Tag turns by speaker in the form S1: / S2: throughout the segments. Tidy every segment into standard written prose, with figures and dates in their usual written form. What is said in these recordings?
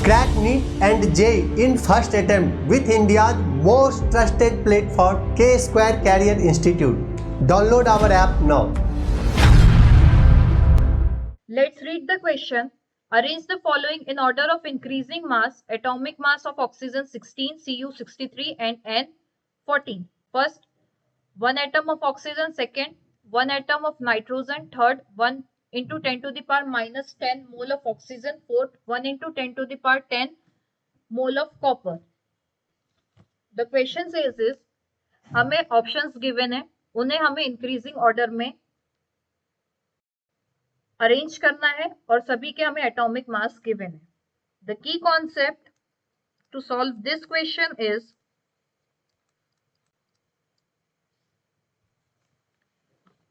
S1: Crack NEET and JEE in first attempt with India's most trusted platform, K-Square Career Institute. Download our app now.
S2: Let's read the question. Arrange the following in order of increasing mass. Atomic mass of oxygen 16, Cu 63 and N 14. First, 1 atom of oxygen. Second, 1 atom of nitrogen. Third, 1 into 10 to the power minus 10 mole of oxygen. Fourth, 1 into 10 to the power 10 mole of copper. The question says is, हमें options given है, उन्हें हमें increasing order में arrange करना है और सभी के हमें एटॉमिक मास गिवन है. The key concept to solve this question is,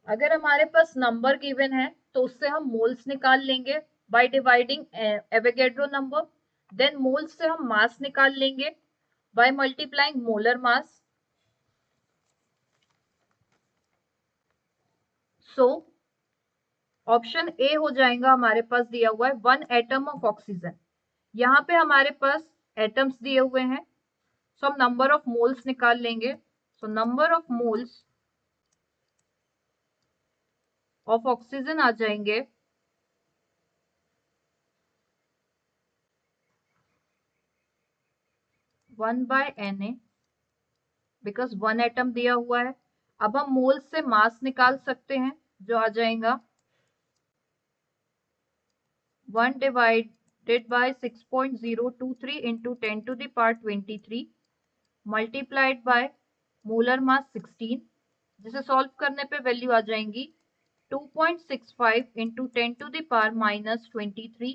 S2: अगर हमारे पास नंबर गिवन है तो उससे हम मोल्स निकाल लेंगे by dividing Avogadro number. Then moles से हम मास निकाल लेंगे by multiplying molar mass. So option A हो जाएगा हमारे पास दिया हुआ है 1 एटम ऑफ ऑक्सीजन. यहाँ पे हमारे पास एटम्स दिए हुए हैं, सो हम नंबर ऑफ मोल्स निकाल लेंगे. So number of moles of oxygen आ जाएंगे 1 by Na, बिकॉज 1 एटम दिया हुआ है. अब हम मोल्स से मास निकाल सकते हैं जो आ जाएगा 1 divided by 6.023 into 10 to the power 23 multiplied by molar mass 16, जिसे सॉल्व करने पे वैल्यू आ जाएंगी 2.65 into 10 to the power minus 23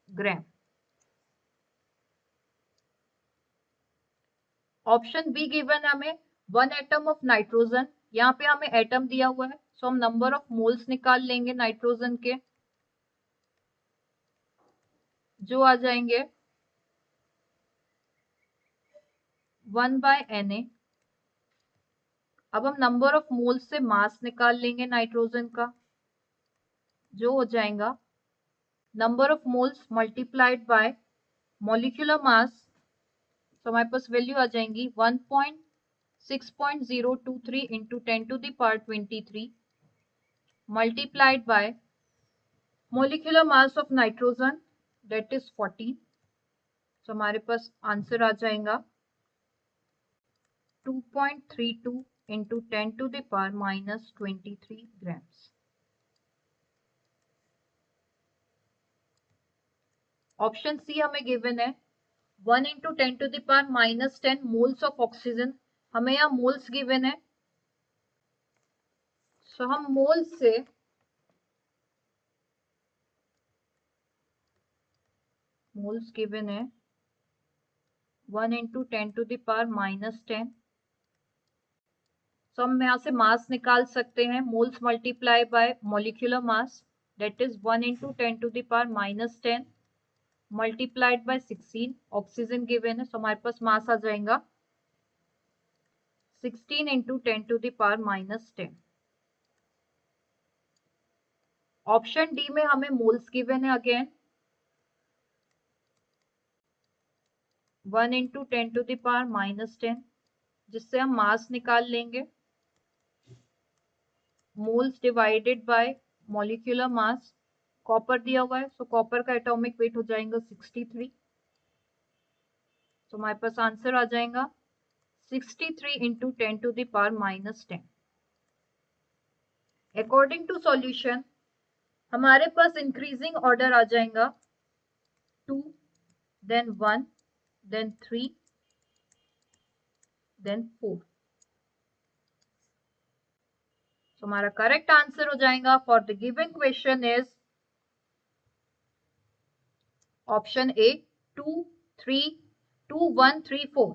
S2: gram. Option be given है हमें 1 एटम ऑफ नाइट्रोजन. यहाँ पे हमें एटम दिया हुआ है, सो हम नंबर ऑफ मोल्स निकाल लेंगे नाइट्रोजन के जो आ जाएंगे 1 by Na. अब हम नंबर ऑफ मोल्स से मास निकाल लेंगे नाइट्रोजन का जो हो जाएगा number of moles multiplied by molecular mass. तो हमारे पास वैल्यू आ जाएंगी 1.6.023 into 10 to the power 23 multiplied by molecular mass of nitrogen that is 14. तो हमारे पास आंसर आ जाएगा 2.32 into 10 to the power minus 23 grams. Option C हमें गिवन है 1 into 10 to the power minus 10 moles of oxygen. हमें यहाँ मोल्स गिवन है, सो हम मोल्स से मोल्स गिवन है 1 into 10 to the power minus 10. So हम यहाँ से मास निकाल सकते हैं moles multiply by molecular mass that is 1 into 10 to the power minus 10 multiplied by 16. Oxygen given है, सो हमारे पास मास आ जाएगा 16 into 10 to the power minus 10. Option D में हमें मोल्स गिवन है again 1 into 10 to the power minus 10, जिससे हम मास निकाल लेंगे moles divided by molecular mass. Copper दिया हुआ है, सो कॉपर का एटॉमिक वेट हो जाएगा 63. तो हमारे पास आंसर आ जाएगा 63 into 10 to the power minus 10. According to solution हमारे पास इंक्रीजिंग ऑर्डर आ जाएगा 2, देन 1, देन 3, देन 4. तो हमारा करेक्ट आंसर हो जाएगा for the given question is option A 2, 3, 2, 1, 3, 4.